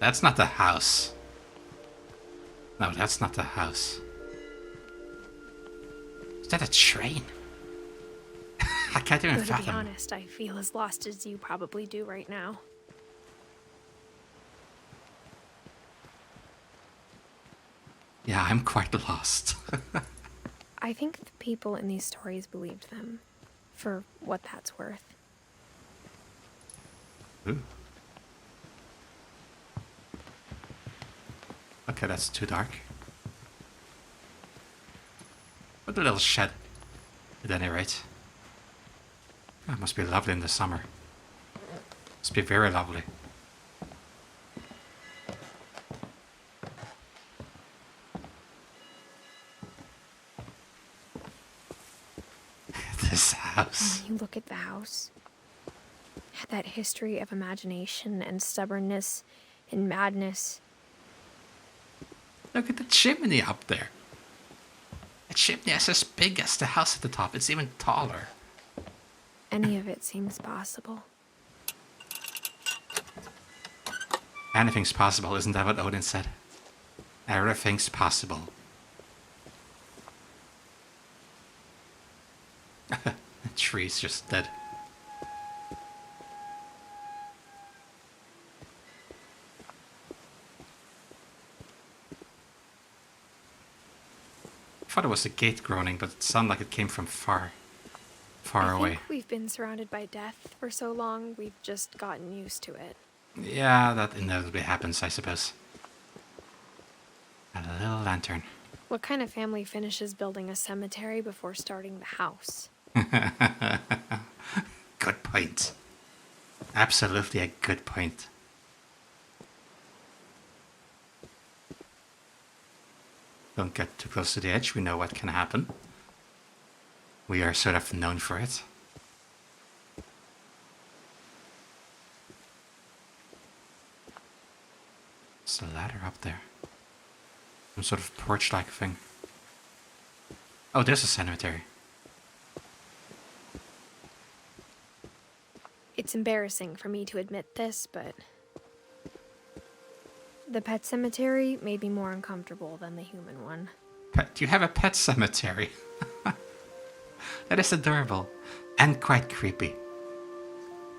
That's not the house. No, that's not the house. Is that a train? I can't even fathom. To be honest, I feel as lost as you probably do right now. Yeah, I'm quite lost. I think the people in these stories believed them, for what that's worth. Ooh. Okay, that's too dark. But a little shed, at any rate. Oh, it must be lovely in the summer. Must be very lovely. This house. When you look at the house, had that history of imagination and stubbornness and madness. Look at the chimney up there. The chimney is as big as the house at the top. It's even taller. Any of it seems possible. Anything's possible, isn't that what Odin said? Everything's possible. The tree's just dead. I thought it was the gate groaning, but it sounded like it came from far away. I think we've been surrounded by death for so long, we've just gotten used to it. Yeah, that inevitably happens, I suppose. A little lantern. What kind of family finishes building a cemetery before starting the house? Good point. Absolutely a good point. Don't get too close to the edge, we know what can happen. We are sort of known for it. There's a ladder up there. Some sort of porch-like thing. Oh, there's a cemetery. It's embarrassing for me to admit this, but the pet cemetery made me more uncomfortable than the human one. Pet? You have a pet cemetery? That is adorable. And quite creepy.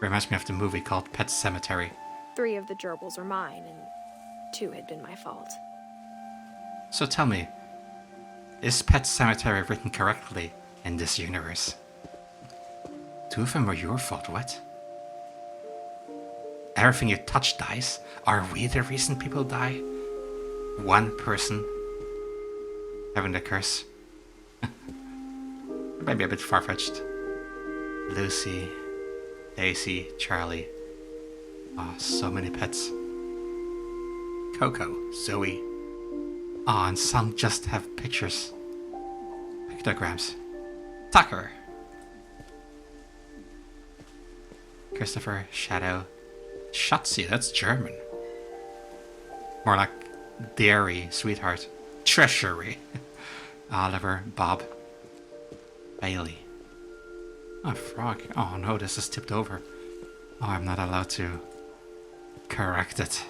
Reminds me of the movie called Pet Cemetery. 3 of the gerbils are mine, and 2 had been my fault. So tell me, is Pet Cemetery written correctly in this universe? 2 of them were your fault, what? Everything you touch dies? Are we the reason people die? 1 person having the curse? Maybe a bit far-fetched. Lucy, Daisy, Charlie. Oh, so many pets. Coco, Zoe. Oh, and some just have pictures. Pictograms. Tucker. Christopher, Shadow. Schatzi, that's German. More like dairy, sweetheart. Treasury. Oliver, Bob. Bailey. Oh, frog. Oh no, this is tipped over. Oh, I'm not allowed to correct it.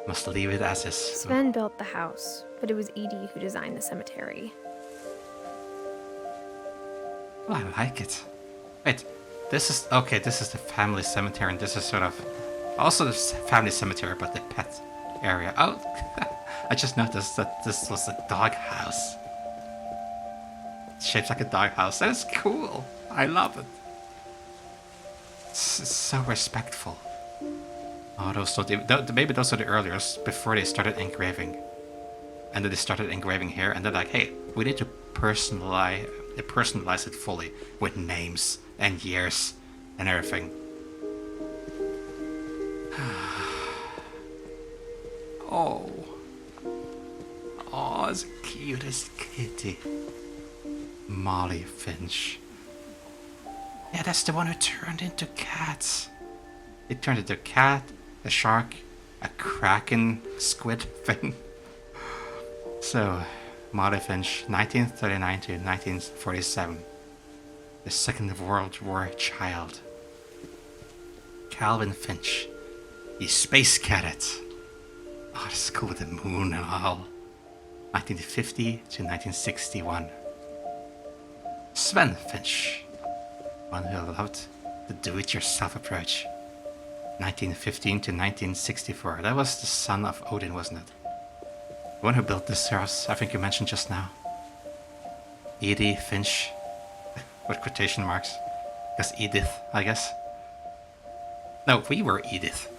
Must leave it as is. Sven built the house, but it was Edie who designed the cemetery. Well, I like it. Wait, this is... Okay, this is the family cemetery, and this is sort of... Also the family cemetery, but the pet area. Oh, I just noticed that this was a dog house. It's shaped like a dog house. That is cool. I love it. It's so respectful. Oh, maybe those are the earliest, before they started engraving. And then they started engraving here, and they're like, hey, we need to personalize it fully with names and years and everything. Oh. Oh, it's the cutest kitty. Molly Finch. Yeah, that's the one who turned into cats. It turned into a cat, a shark, a kraken squid thing. So, Molly Finch, 1939 to 1947. The Second World War child. Calvin Finch, The Space Cadet. Oh, this is cool with the moon and all. 1950 to 1961. Sven Finch. One who loved the do-it-yourself approach. 1915 to 1964. That was the son of Odin, wasn't it? The one who built this house, I think you mentioned just now. Edith Finch. With quotation marks. Because Edith, I guess. No, we were Edith.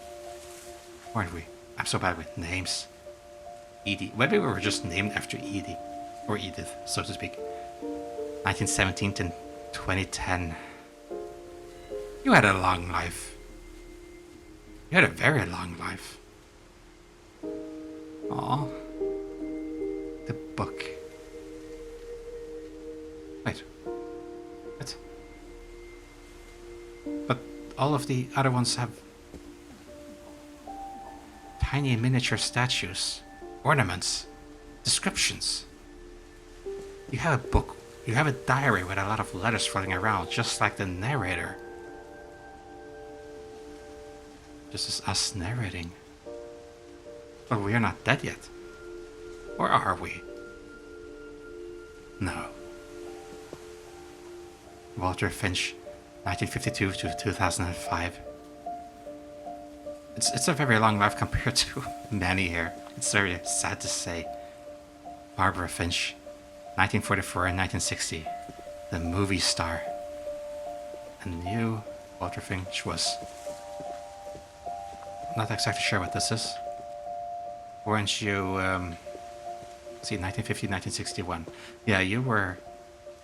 Weren't we? I'm so bad with names. Edie. Maybe we were just named after Edie. Or Edith, so to speak. 1917 to 2010. You had a long life. You had a very long life. Aww. The book. Wait. What? But all of the other ones have tiny miniature statues, ornaments, descriptions. You have a book. You have a diary with a lot of letters floating around, just like the narrator. Just as us narrating. But we are not dead yet. Or are we? No. Walter Finch, 1952 to 2005. It's a very long life compared to many here. It's very sad to say. Barbara Finch, 1944 and 1960. The movie star. And you, Walter Finch, was... Not exactly sure what this is. Weren't you, see, 1950, 1961. Yeah, you were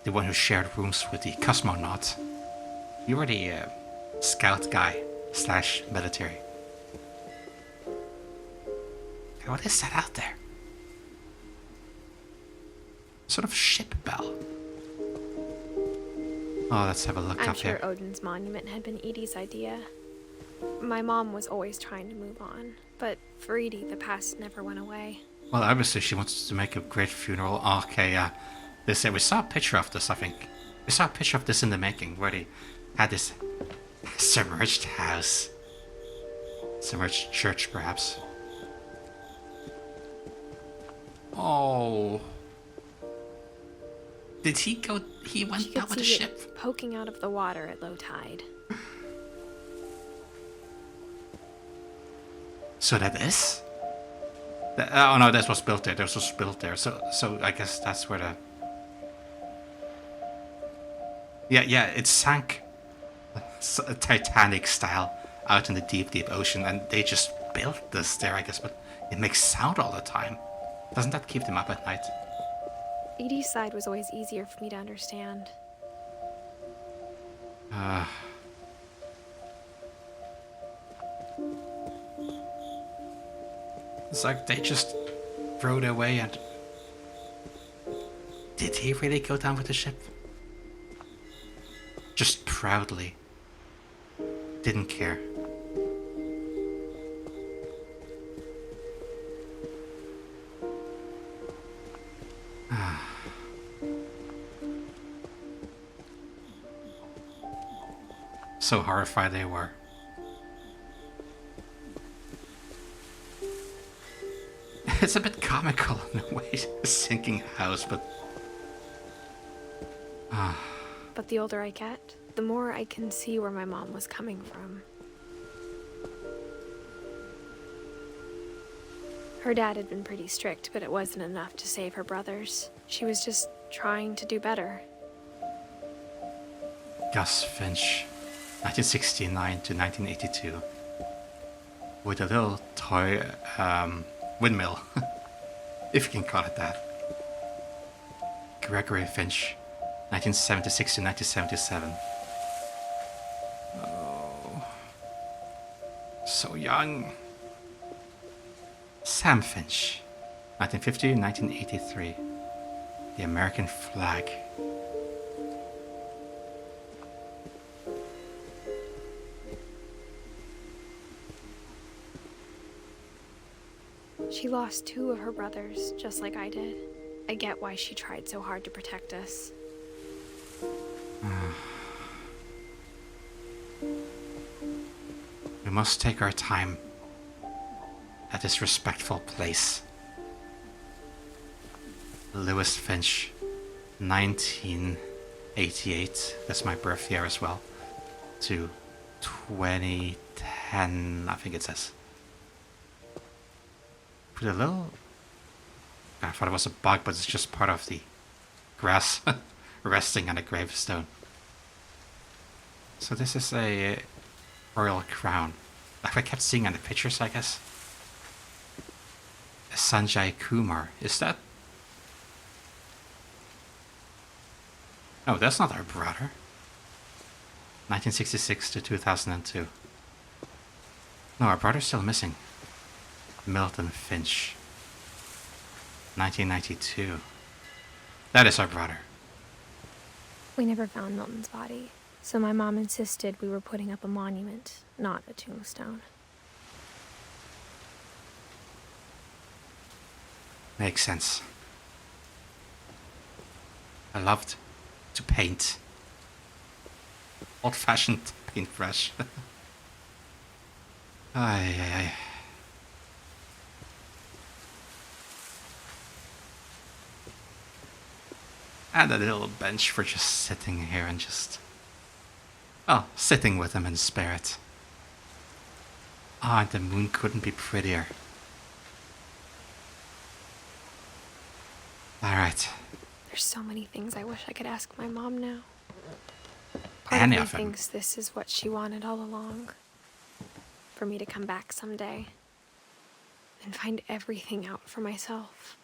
the one who shared rooms with the cosmonaut. You were the scout guy / military. What is that out there? Sort of ship bell. Oh, let's have a look I'm up sure here. Odin's monument had been Edie's idea. My mom was always trying to move on, but for Edie, the past never went away. Well, obviously she wants to make a great funeral. Okay, yeah. We saw a picture of this, I think. We saw a picture of this in the making, where they had this submerged house. Submerged church, perhaps. Oh. Did he go... He went down with a ship? It poking out of the water at low tide. So that is? Oh no, this was built there. This was built there. So I guess that's where the... Yeah, it sank Titanic style out in the deep, deep ocean, and they just built this there, I guess, but it makes sound all the time. Doesn't that keep them up at night? Edie's side was always easier for me to understand. It's like they just rode away and... Did he really go down with the ship? Just proudly. Didn't care. So horrified they were. It's a bit comical in a way, a sinking house, but... But the older I get, the more I can see where my mom was coming from. Her dad had been pretty strict, but it wasn't enough to save her brothers. She was just trying to do better. Gus Finch, 1969 to 1982. With a little toy windmill, if you can call it that. Gregory Finch, 1976 to 1977. Oh, so young. Sam Finch, 1950 to 1983. The American flag. She lost 2 of her brothers, just like I did. I get why she tried so hard to protect us. We must take our time at this respectful place. Lewis Finch, 1988. That's my birth year as well. To 2010, I think it says. Put a little... I thought it was a bug, but it's just part of the grass resting on a gravestone. So this is a royal crown. Like I kept seeing on the pictures, I guess. Sanjay Kumar. Is that... Oh, that's not our brother. 1966 to 2002. No, our brother's still missing. Milton Finch. 1992. That is our brother. We never found Milton's body, so my mom insisted we were putting up a monument, not a tombstone. Makes sense. I loved to paint. Old-fashioned paintbrush. Ay, ay, ay. And a little bench for just sitting here and just... Oh, sitting with him in spirit. Ah, the moon couldn't be prettier. Alright. There's so many things I wish I could ask my mom now. Part Any of me of them. thinks this is what she wanted all along. For me to come back someday and find everything out for myself.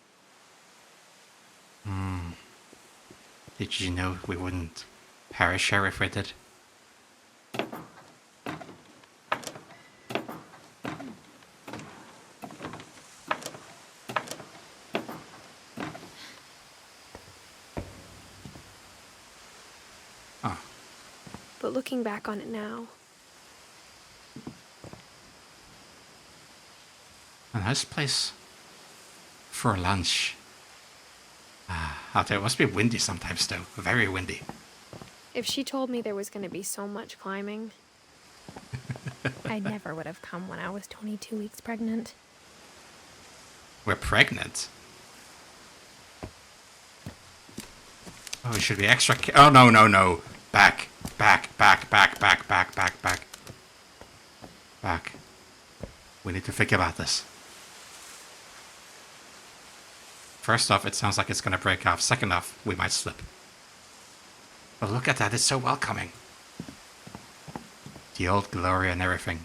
Did you know we wouldn't perish here if we did? Oh. But looking back on it now, A nice place for lunch. Out there, it must be windy sometimes though. Very windy. if she told me there was going to be so much climbing, I never would have come when I was 22 weeks pregnant. We're pregnant. Oh, we should be extra oh, no, no, no. Back. Back. We need to think about this. First off, it sounds like it's going to break off. Second off, we might slip. But look at that, it's so welcoming. The old glory and everything.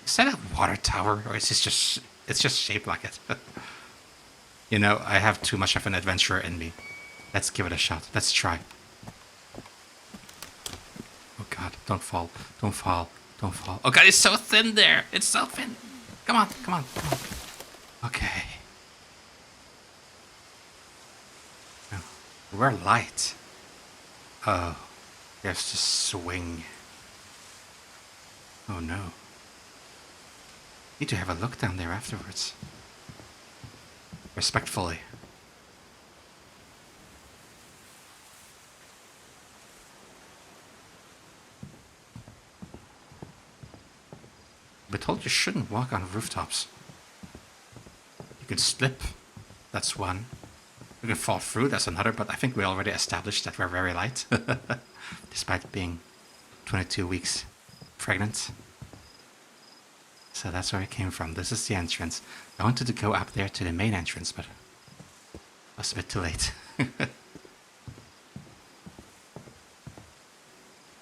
Is that a water tower, or is this just... It's just shaped like it. You know, I have too much of an adventurer in me. Let's give it a shot. Let's try. Oh god, don't fall. Don't fall. Don't fall. Oh god, it's so thin there. It's so thin. Come on. Okay. Oh, we're light. Oh, we have to swing. Oh no. Need to have a look down there afterwards. Respectfully. We're told you shouldn't walk on rooftops. You could slip, that's one. You could fall through, that's another, but I think we already established that we're very light. Despite being 22 weeks pregnant. So that's where it came from. This is the entrance. I wanted to go up there to the main entrance, but I was a bit too late.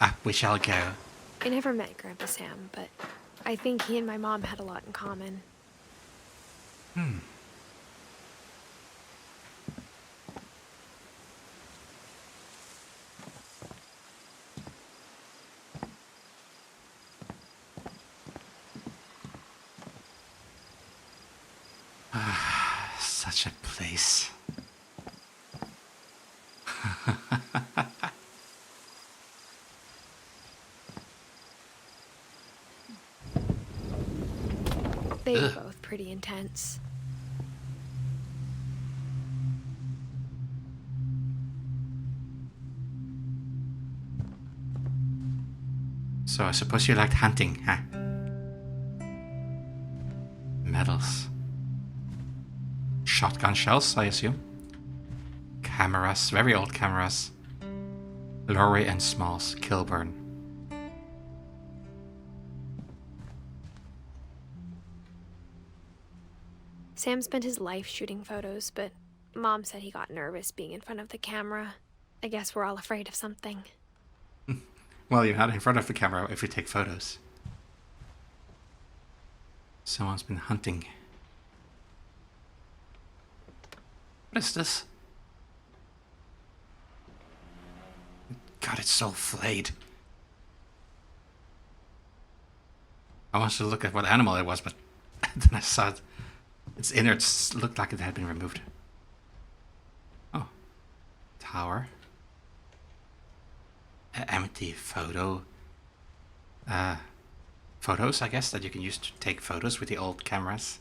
Up we shall go. I never met Grandpa Sam, but I think he and my mom had a lot in common. Such a place. They were both pretty intense. So I suppose you liked hunting, huh? Medals. Shotgun shells, I assume. Cameras, very old cameras. Lorry and Smalls, Kilburn. Sam spent his life shooting photos, but Mom said he got nervous being in front of the camera. I guess we're all afraid of something. Well, you're not in front of the camera if you take photos. Someone's been hunting. What is this? God, it's so flayed. I wanted to look at what animal it was, but then I saw it. Its innards looked like it had been removed. Oh. Tower. Empty photo. Photos, I guess, that you can use to take photos with the old cameras.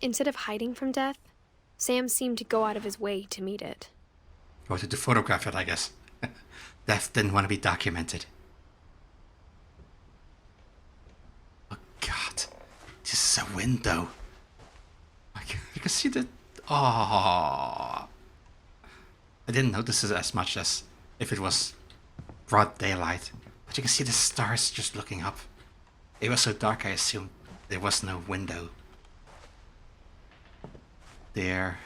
Instead of hiding from death, Sam seemed to go out of his way to meet it. Wanted to photograph it, I guess. Death didn't want to be documented. Oh God, this is a window. You can see the... Oh, I didn't notice it as much as if it was broad daylight. But you can see the stars just looking up. It was so dark I assumed there was no window. There.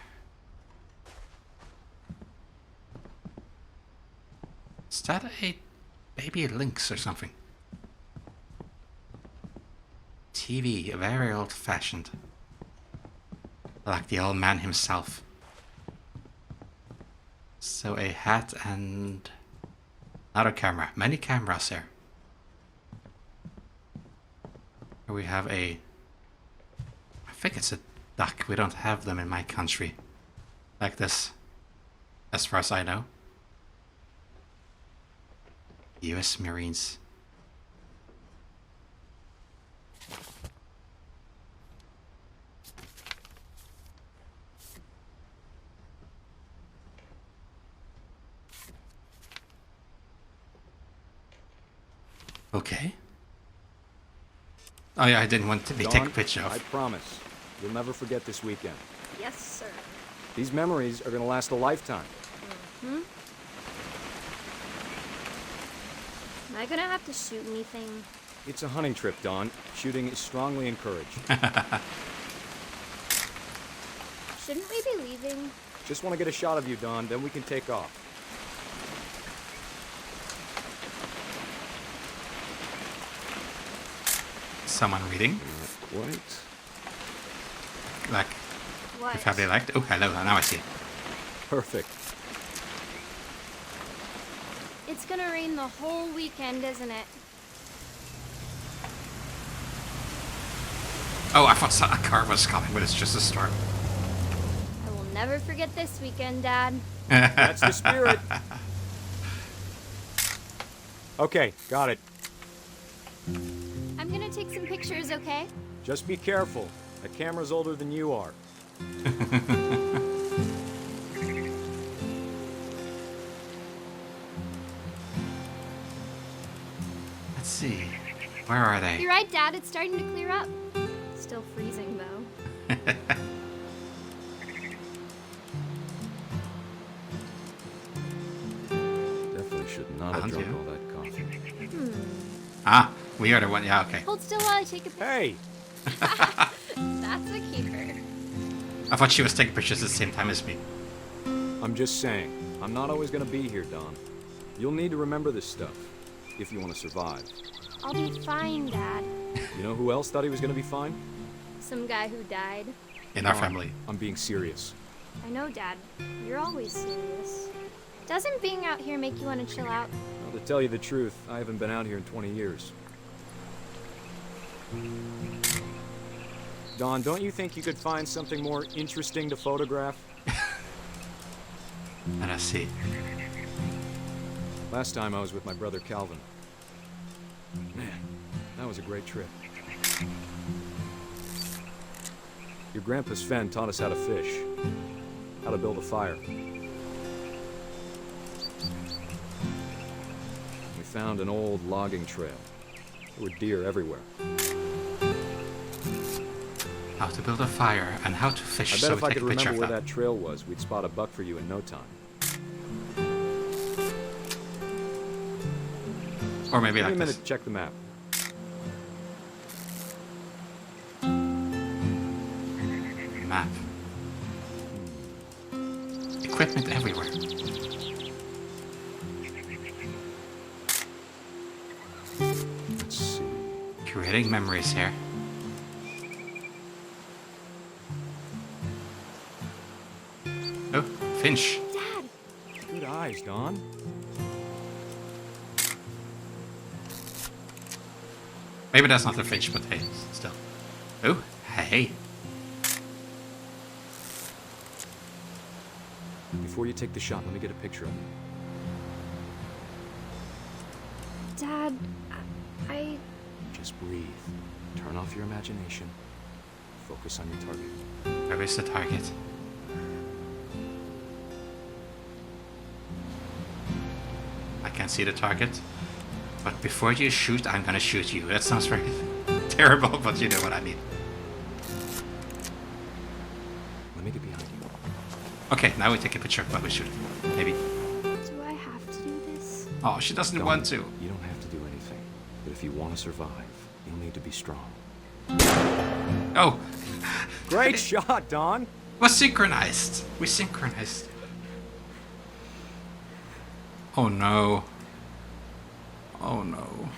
Is that a baby lynx or something? TV, very old-fashioned. Like the old man himself. So a hat and another camera. Many cameras here. Here we have a... I think it's a duck. We don't have them in my country. Like this. As far as I know. US Marines. Okay. Oh yeah, I didn't want to be take a picture of. I promise. You'll never forget this weekend. Yes, sir. These memories are gonna last a lifetime. Am I gonna have to shoot anything? It's a hunting trip, Dawn. Shooting is strongly encouraged. Shouldn't we be leaving? Just want to get a shot of you, Dawn, then we can take off. Someone reading? Not quite. Like, What? if they liked. Oh, hello. Now I see it. Perfect. It's gonna rain the whole weekend, isn't it? Oh, I thought a car was coming, but it's just a storm. I will never forget this weekend, Dad. That's the spirit. Okay, got it. I'm gonna take some pictures, okay? Just be careful. The camera's older than you are. Let's see. Where are they? You're right, Dad. It's starting to clear up. Still freezing, though. Definitely should not have drunk all that coffee. Ah, we are the one. Yeah, okay. Hold still while I take a picture. Hey! That's a keeper. I thought she was taking pictures at the same time as me. I'm just saying, I'm not always gonna be here, Dawn. You'll need to remember this stuff, if you want to survive. I'll be fine, Dad. You know who else thought he was gonna be fine? Some guy who died. In our Dawn, family. I'm being serious. I know, Dad. You're always serious. Doesn't being out here make you want to chill out? Well, to tell you the truth, I haven't been out here in 20 years. Dawn, don't you think you could find something more interesting to photograph? Let us see. Last time I was with my brother Calvin. Man, that was a great trip. Your grandpa Sven taught us how to fish, how to build a fire. We found an old logging trail. There were deer everywhere. how to build a fire, and how to fish. I bet So if we I take could a picture remember of where that. that trail was, we'd spot a buck for you in no time. Or maybe Give me like a minute this. to check the map. Map. Equipment everywhere. Let's see. Creating memories here. Oh, Finch. Dad! Good eyes, Don. Maybe that's not the Finch, but hey, still. Oh, hey. Before you take the shot, let me get a picture of you. Dad, I... Just breathe. Turn off your imagination. Focus on your target. Where is the target? I can't see the target. But before you shoot, I'm gonna shoot you. That sounds very terrible, but you know what I mean. Let me get behind you. Okay, now we take a picture while we shoot. Maybe. do I have to do this? Oh, she doesn't Don, want to. You don't have to do anything. But if you want to survive, you'll need to be strong. Oh, Great shot, Don! we're synchronized. We synchronized. Oh no. Oh no.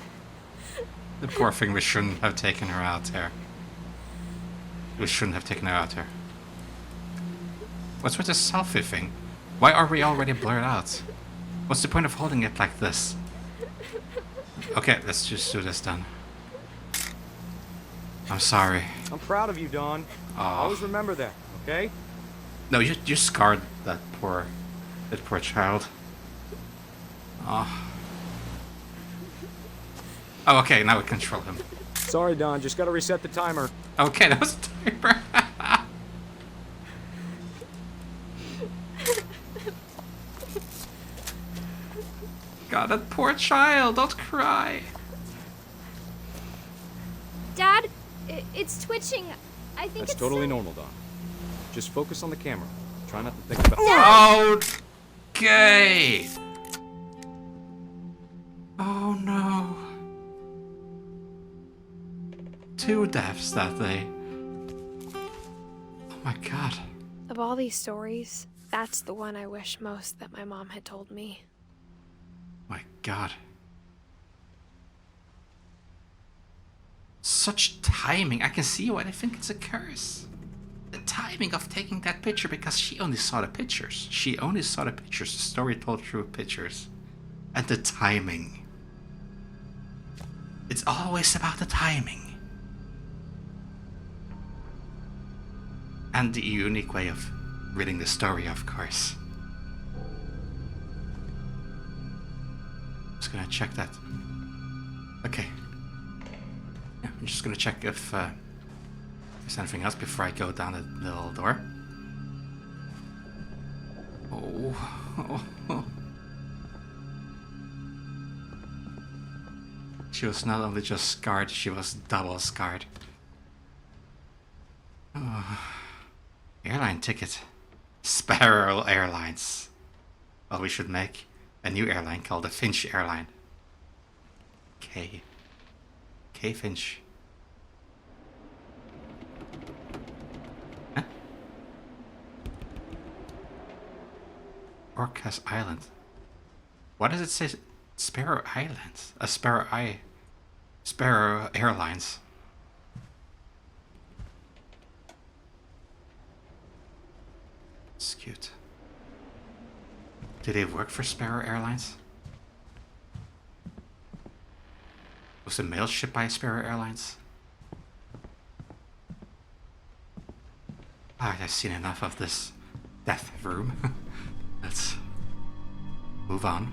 The poor thing, we shouldn't have taken her out there. We shouldn't have taken her out there. What's with this selfie thing? Why are we already blurred out? What's the point of holding it like this? Okay, let's just do this then. I'm sorry. I'm proud of you, Don. Oh. Always remember that, okay? No, you scarred that poor child. Oh. Oh, okay, now we control him. Sorry, Don. Just gotta reset the timer. Okay, that was the timer. God, that poor child, don't cry. Dad, it's twitching. I think That's it's totally sick. normal, Don. Just focus on the camera. Try not to think about... Okay. Oh no. 2 deaths that day. Oh my god. Of all these stories, that's the one I wish most that my mom had told me. My god. Such timing. I can see why they think it's a curse. The timing of taking that picture, because she only saw the pictures. She only saw the pictures. The story told through pictures. And the timing. It's always about the timing. And the unique way of reading the story, of course. Just gonna check that. Okay. Yeah, I'm just gonna check if there's anything else before I go down the little door. Oh. She was not only just scarred, she was double scarred. Oh. Airline ticket. Sparrow Airlines. Well, we should make a new airline called the Finch Airline. K Finch. Huh? Orcas Island. What does it say? Sparrow Islands? Sparrow Airlines. It's cute. Do they work for Sparrow Airlines? Was the mail shipped by Sparrow Airlines? I've seen enough of this death room. Let's move on.